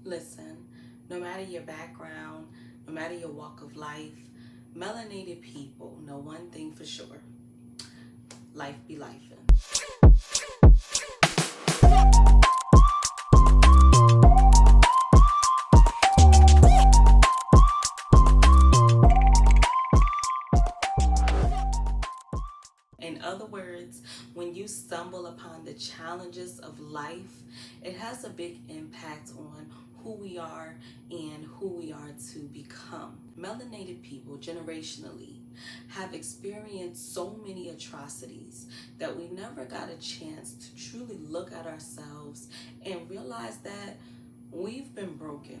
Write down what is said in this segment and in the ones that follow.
Listen, no matter your background, no matter your walk of life, melanated people know one thing for sure: life be lifing. In other words, when you stumble upon the challenges of life, it has a big impact on who we are and who we are to become. Melanated people, generationally, have experienced so many atrocities that we never got a chance to truly look at ourselves and realize that we've been broken.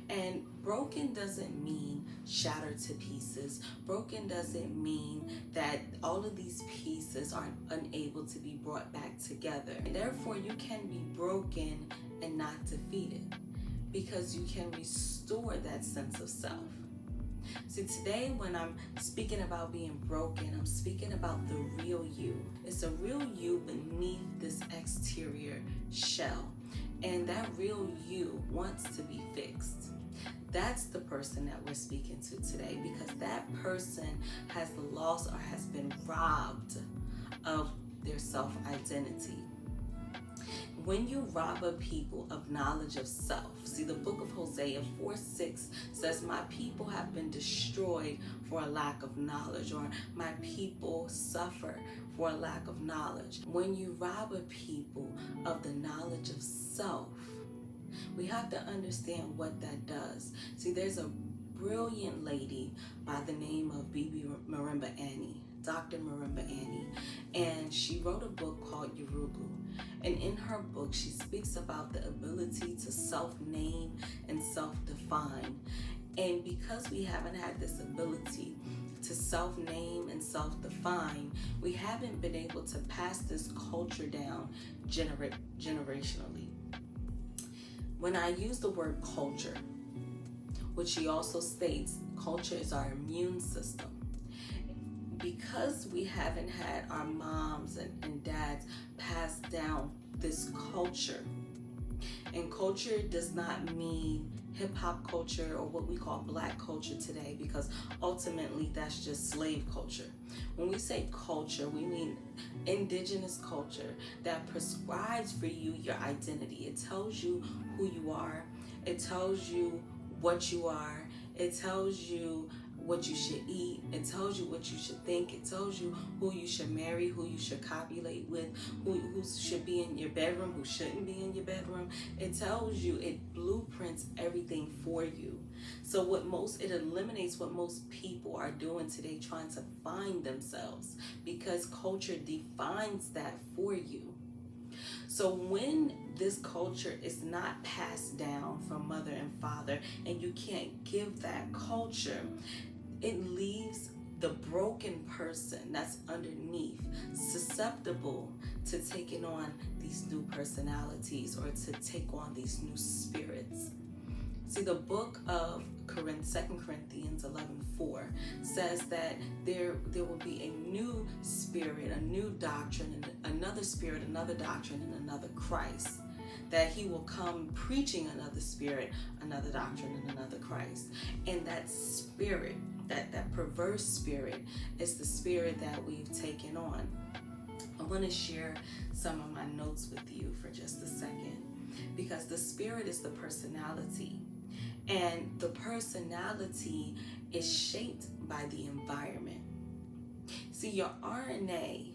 And broken doesn't mean shattered to pieces. Broken doesn't mean that all of these pieces are unable to be brought back together. And therefore, you can be broken and not defeated, because you can restore that sense of self. See, today when I'm speaking about being broken, I'm speaking about the real you. It's a real you beneath this exterior shell. And that real you wants to be fixed. That's the person that we're speaking to today, because that person has lost or has been robbed of their self-identity. When you rob a people of knowledge of self, see, the book of Hosea 4:6 says, "My people have been destroyed for a lack of knowledge," or "My people suffer for a lack of knowledge." When you rob a people of the knowledge of self, we have to understand what that does. See, there's a brilliant lady by the name of Bibi Marimba Annie, Dr. Marimba Annie, and she wrote a book called Yurugu. And in her book, she speaks about the ability to self-name and self-define. And because we haven't had this ability to self-name and self-define, we haven't been able to pass this culture down generationally. When I use the word culture, which she also states, culture is our immune system. Because we haven't had our moms and dads pass down this culture, and culture does not mean hip-hop culture or what we call black culture today, because ultimately that's just slave culture. When we say culture, we mean indigenous culture that prescribes for you your identity. It tells you who you are. It tells you what you are. It tells you what you should eat. It tells you what you should think. It tells you who you should marry, who you should copulate with, who should be in your bedroom, who shouldn't be in your bedroom. It tells you, it blueprints everything for you. So it eliminates what most people are doing today, trying to find themselves, because culture defines that for you. So when this culture is not passed down from mother and father, and you can't give that culture, it leaves the broken person that's underneath susceptible to taking on these new personalities or to take on these new spirits. See, the book of 2 Corinthians 11:4 says that there will be a new spirit, a new doctrine, and another spirit, another doctrine, and another Christ. That he will come preaching another spirit, another doctrine, and another Christ. And that spirit, that perverse spirit, is the spirit that we've taken on. I want to share some of my notes with you for just a second, because the spirit is the personality. And the personality is shaped by the environment. See, your RNA,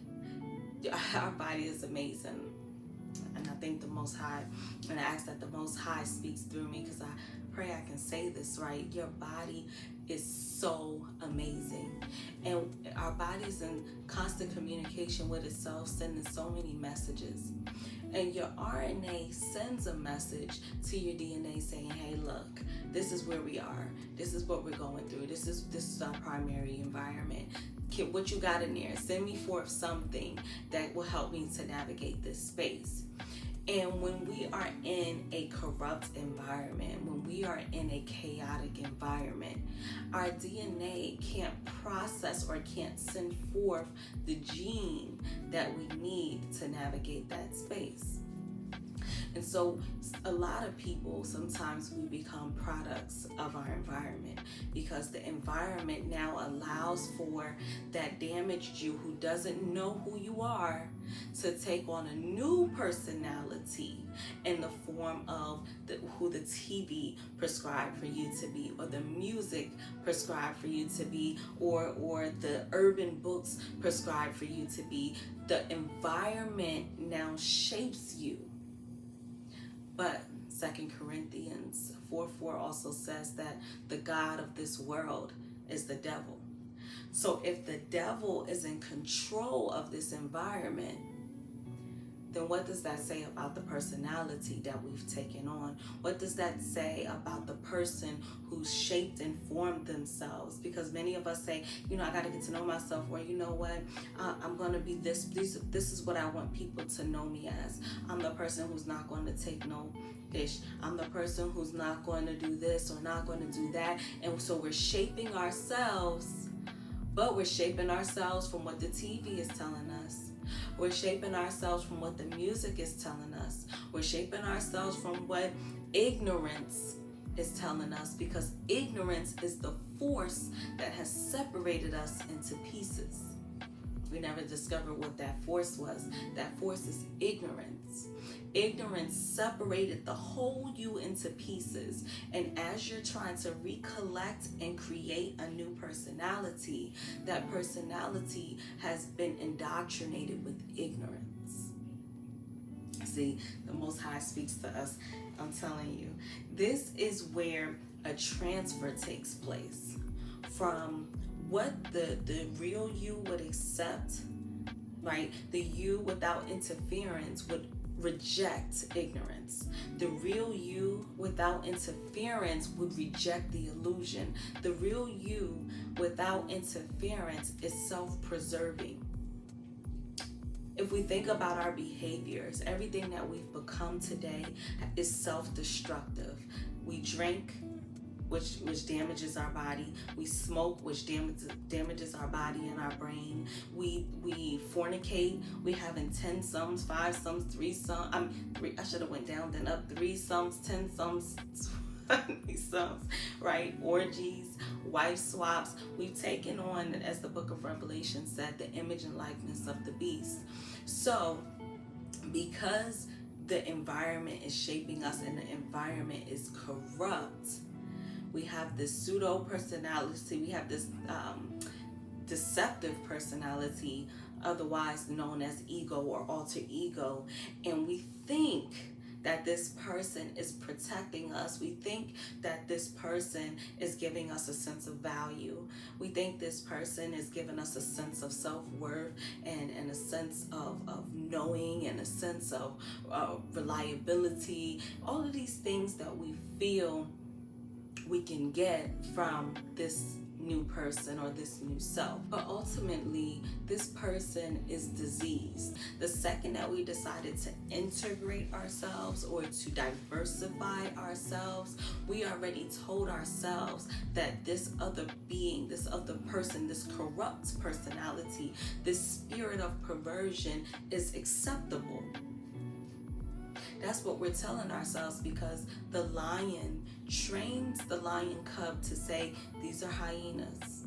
our body is amazing. And I thank the Most High, and I ask that the Most High speaks through me, because I pray I can say this right. Your body is so amazing. And our body is in constant communication with itself, sending so many messages. And your RNA sends a message to your DNA saying, hey, look, this is where we are. This is what we're going through. This is our primary environment. What you got in there? Send me forth something that will help me to navigate this space. And when we are in a corrupt environment, when we are in a chaotic environment, our DNA can't process or can't send forth the gene that we need to navigate that space. And so a lot of people, sometimes we become products of our environment, because the environment now allows for that damaged you who doesn't know who you are to take on a new personality in the form of who the TV prescribed for you to be, or the music prescribed for you to be, or the urban books prescribed for you to be. The environment now shapes you. But 2 Corinthians 4:4 also says that the God of this world is the devil. So if the devil is in control of this environment, then what does that say about the personality that we've taken on? What does that say about the person who's shaped and formed themselves? Because many of us say, I got to get to know myself, or you know what, I'm going to be this. This is what I want people to know me as. I'm the person who's not going to take no fish. I'm the person who's not going to do this or not going to do that. And so we're shaping ourselves, but we're shaping ourselves from what the TV is telling us. We're shaping ourselves from what the music is telling us. We're shaping ourselves from what ignorance is telling us, because ignorance is the force that has separated us into pieces. We never discovered what that force was. That force is ignorance. Ignorance separated the whole you into pieces. And as you're trying to recollect and create a new personality, that personality has been indoctrinated with ignorance. See, the Most High speaks to us. I'm telling you, this is where a transfer takes place from what the real you would accept, right? The you without interference would reject ignorance. The real you without interference would reject the illusion. The real you without interference is self-preserving. If we think about our behaviors, everything that we've become today is self-destructive. We drink, which damages our body. We smoke, which damages our body and our brain. We fornicate. We having 10 sums, 5 sums, 3 sums. I should have went down then up. 3 sums, 10 sums, 20 sums, right? Orgies, wife swaps. We've taken on, as the book of Revelation said, the image and likeness of the beast. So, because the environment is shaping us and the environment is corrupt, we have this pseudo personality, we have this deceptive personality, otherwise known as ego or alter ego, and we think that this person is protecting us. We think that this person is giving us a sense of value. We think this person is giving us a sense of self-worth and a sense of knowing and a sense of reliability. All of these things that we feel we can get from this new person or this new self. But ultimately, this person is diseased. The second that we decided to integrate ourselves or to diversify ourselves, we already told ourselves that this other being, this other person, this corrupt personality, this spirit of perversion is acceptable. That's what we're telling ourselves, because the lion trains the lion cub to say, these are hyenas.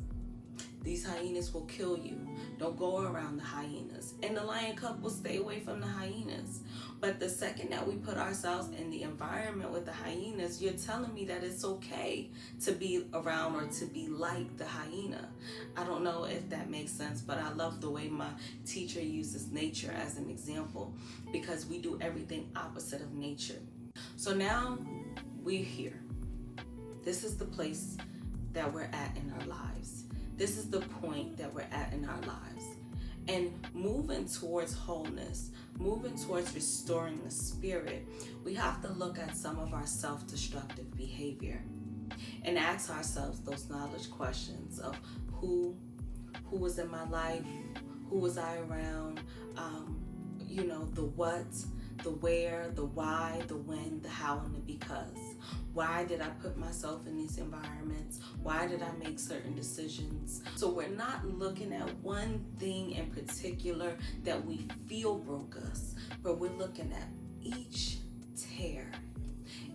These hyenas will kill you. Don't go around the hyenas. And the lion cub will stay away from the hyenas. But the second that we put ourselves in the environment with the hyenas, you're telling me that it's okay to be around or to be like the hyena. I don't know if that makes sense, but I love the way my teacher uses nature as an example, because we do everything opposite of nature. So now we're here. This is the place that we're at in our lives. This is the point that we're at in our lives. And moving towards wholeness, moving towards restoring the spirit, we have to look at some of our self-destructive behavior and ask ourselves those knowledge questions of who was in my life, who was I around, the what, the where, the why, the when, the how, and the because. Why did I put myself in these environments? Why did I make certain decisions? So we're not looking at one thing in particular that we feel broke us, but we're looking at each tear.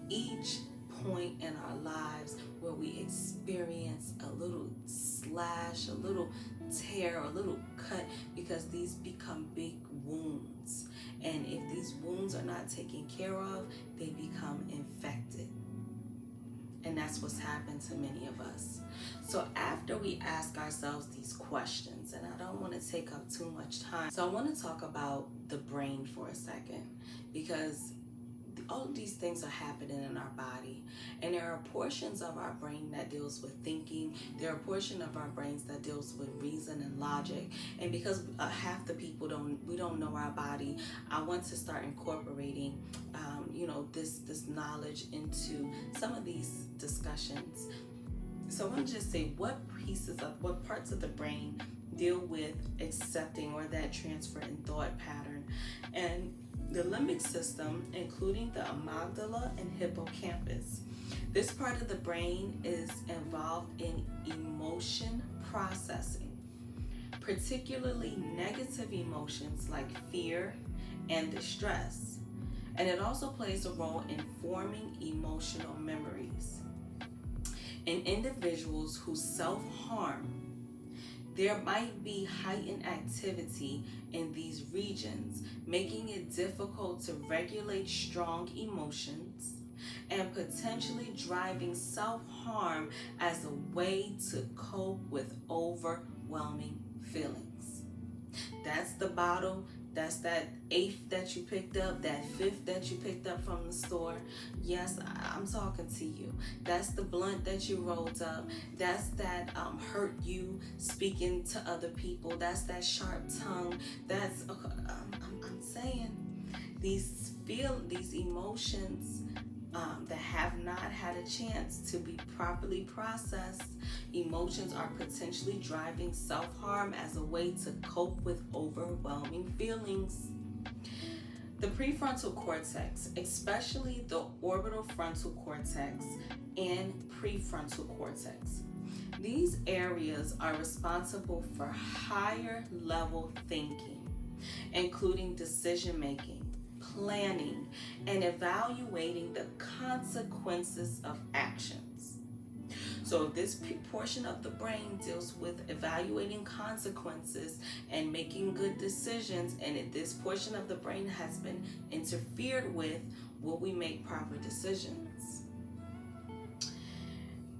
Each point in our lives where we experience a little slash, a little tear, a little cut, because these become big wounds. And if these wounds are not taken care of, they become infected. And that's what's happened to many of us. So after we ask ourselves these questions, and I don't want to take up too much time, so I want to talk about the brain for a second, because all of these things are happening in our body, and there are portions of our brain that deals with thinking. There are portions of our brains that deals with reason and logic. And because half the people don't know our body, I want to start incorporating this knowledge into some of these discussions. So I want to just say what parts of the brain deal with accepting, or that transfer in thought pattern. And the limbic system, including the amygdala and hippocampus. This part of the brain is involved in emotion processing, particularly negative emotions like fear and distress. And it also plays a role in forming emotional memories. In individuals who self-harm, there might be heightened activity in these regions, making it difficult to regulate strong emotions and potentially driving self-harm as a way to cope with overwhelming feelings. That's the bottle. That's that eighth that you picked up, that fifth that you picked up from the store. Yes, I'm talking to you. That's the blunt that you rolled up. That's that hurt you speaking to other people. That's that sharp tongue. That's I'm saying these emotions that have not had a chance to be properly processed. Emotions are potentially driving self-harm as a way to cope with overwhelming feelings. The prefrontal cortex, especially the orbital frontal cortex and prefrontal cortex, these areas are responsible for higher level thinking, including decision making, planning, and evaluating the consequences of actions. So if this portion of the brain deals with evaluating consequences and making good decisions, and if this portion of the brain has been interfered with, will we make proper decisions?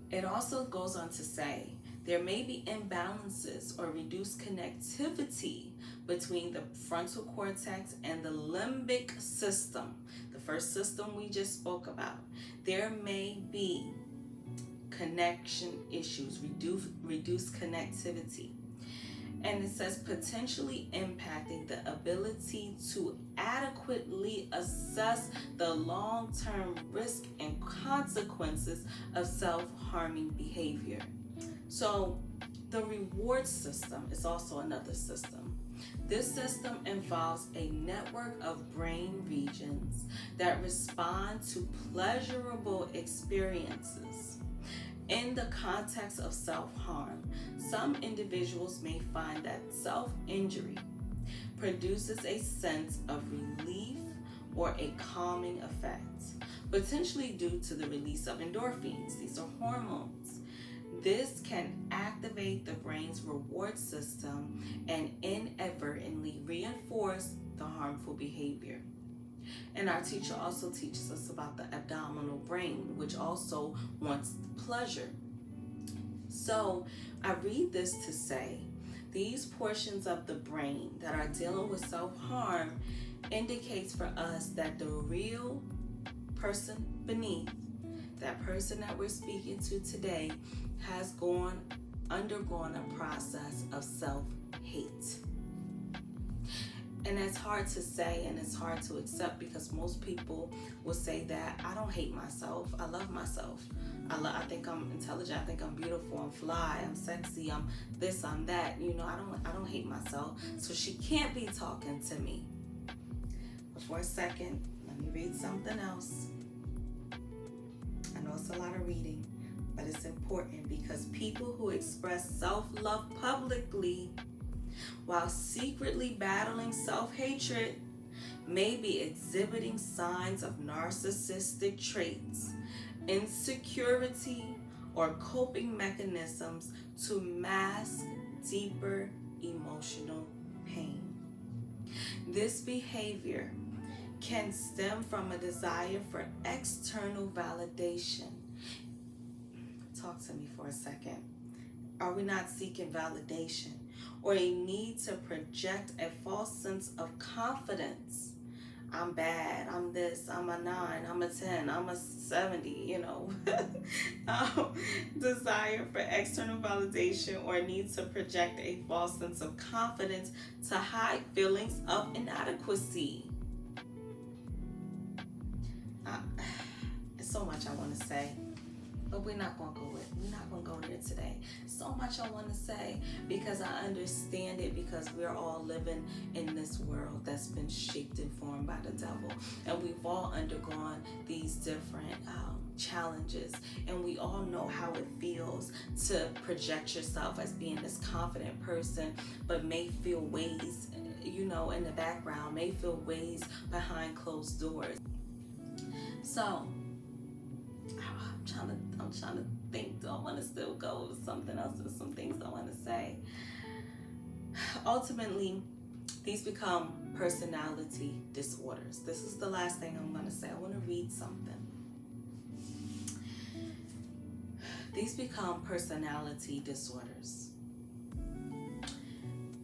It also goes on to say there may be imbalances or reduced connectivity between the frontal cortex and the limbic system, the first system we just spoke about. There may be connection issues, reduced connectivity. And it says potentially impacting the ability to adequately assess the long-term risk and consequences of self-harming behavior. So the reward system is also another system. This system involves a network of brain regions that respond to pleasurable experiences. In the context of self-harm, some individuals may find that self-injury produces a sense of relief or a calming effect, potentially due to the release of endorphins. These are hormones. This can activate the brain's reward system and inadvertently reinforce the harmful behavior. And our teacher also teaches us about the abdominal brain, which also wants pleasure. So I read this to say these portions of the brain that are dealing with self-harm indicates for us that the real person beneath, that person that we're speaking to today, has undergone a process of self-hate. And that's hard to say, and it's hard to accept, because most people will say that I don't hate myself, I love myself. I think I'm intelligent, I think I'm beautiful, I'm fly, I'm sexy, I'm this, I'm that. I don't hate myself. So she can't be talking to me. But for a second, let me read something else. I know it's a lot of reading, but it's important, because people who express self-love publicly while secretly battling self-hatred may be exhibiting signs of narcissistic traits, insecurity, or coping mechanisms to mask deeper emotional pain. This behavior can stem from a desire for external validation. Talk to me for a second. Are we not seeking validation? Or a need to project a false sense of confidence? I'm bad, I'm this, I'm a 9, I'm a 10, I'm a 70, Desire for external validation or need to project a false sense of confidence to hide feelings of inadequacy. So much I want to say, but we're not going to go there today. So much I want to say because I understand it, because we're all living in this world that's been shaped and formed by the devil, and we've all undergone these different challenges, and we all know how it feels to project yourself as being this confident person, but may feel ways, in the background, may feel ways behind closed doors. So I'm trying to think, do I want to still go with something else? There's some things I want to say. Ultimately, these become personality disorders. This is the last thing I'm going to say. I want to read something. These become personality disorders.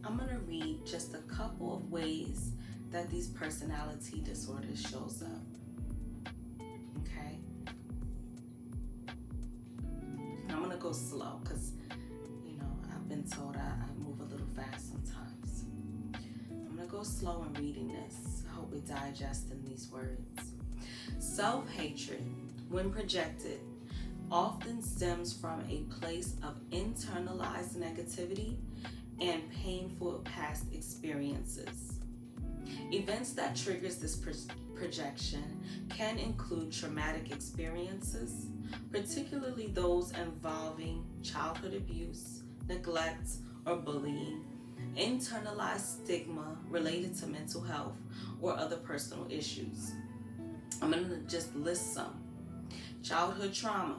I'm going to read just a couple of ways that these personality disorders shows up. Okay? I'm going to go slow because, I've been told I move a little fast sometimes. I'm going to go slow in reading this. I hope we digest in these words. Self-hatred, when projected, often stems from a place of internalized negativity and painful past experiences. Events that triggers this projection can include traumatic experiences, particularly those involving childhood abuse, neglect, or bullying, internalized stigma related to mental health or other personal issues. I'm going to just list some. Childhood trauma,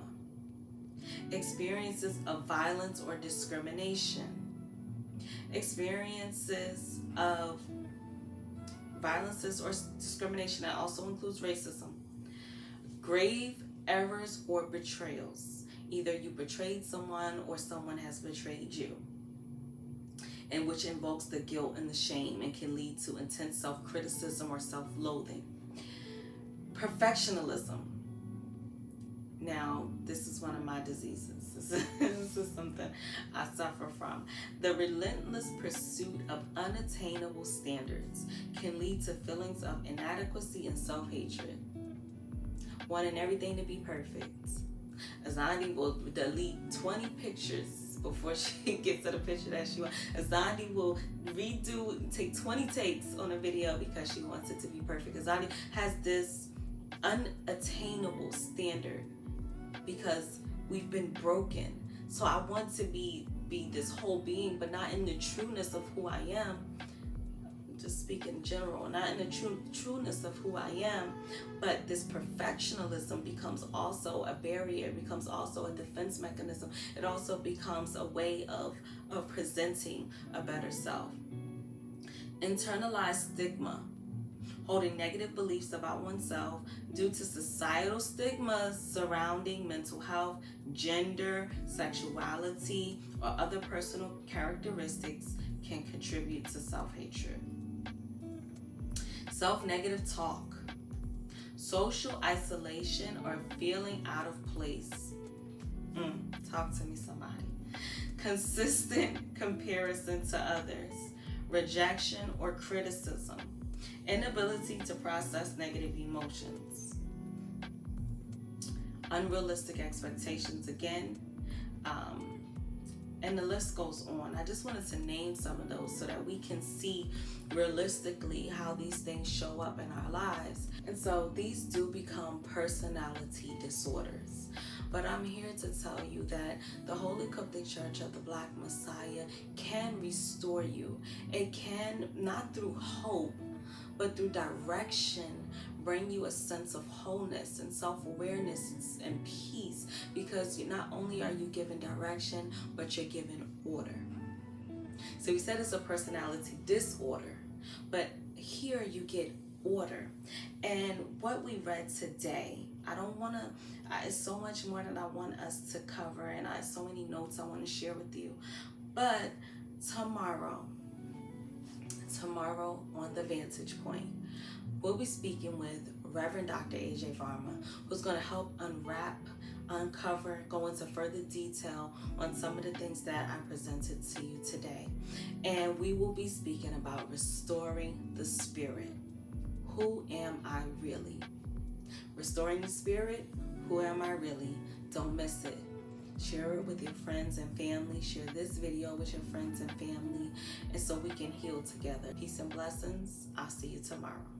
experiences of violence or discrimination, experiences of violences or discrimination that also includes racism, grave errors or betrayals. Either you betrayed someone or someone has betrayed you, and which invokes the guilt and the shame and can lead to intense self-criticism or self-loathing. Perfectionism. Now, this is one of my diseases. This is something I suffer from. The relentless pursuit of unattainable standards can lead to feelings of inadequacy and self-hatred. Wanting everything to be perfect. Azandi will delete 20 pictures before she gets to the picture that she wants. Azandi will take 20 takes on a video because she wants it to be perfect. Azandi has this unattainable standard because we've been broken. So I want to be this whole being, but not in the trueness of who I am. Just speaking in general, not in the trueness of who I am, but this perfectionism becomes also a barrier. It becomes also a defense mechanism. It also becomes a way of presenting a better self. Internalized stigma, holding negative beliefs about oneself due to societal stigmas surrounding mental health, gender, sexuality, or other personal characteristics can contribute to self-hatred. Self-negative talk, social isolation or feeling out of place. Talk to me, somebody. Consistent comparison to others, rejection or criticism, inability to process negative emotions, unrealistic expectations again, and the list goes on. I just wanted to name some of those so that we can see realistically how these things show up in our lives. And so these do become personality disorders. But I'm here to tell you that the Holy Coptic Church of the Black Messiah can restore you. It can, not through hope, but through direction, bring you a sense of wholeness and self-awareness and peace, because not only are you given direction, but you're given order. So we said it's a personality disorder, but here you get order. And what we read today, I don't want to, it's so much more that I want us to cover, and I have so many notes I want to share with you. But tomorrow on The Vantage Point, we'll be speaking with Reverend Dr. AJ Varma, who's going to help uncover, go into further detail on some of the things that I presented to you today. And we will be speaking about restoring the spirit. Who am I really? Restoring the spirit, who am I really? Don't miss it. Share it with your friends and family. Share this video with your friends and family, and so we can heal together. Peace and blessings. I'll see you tomorrow.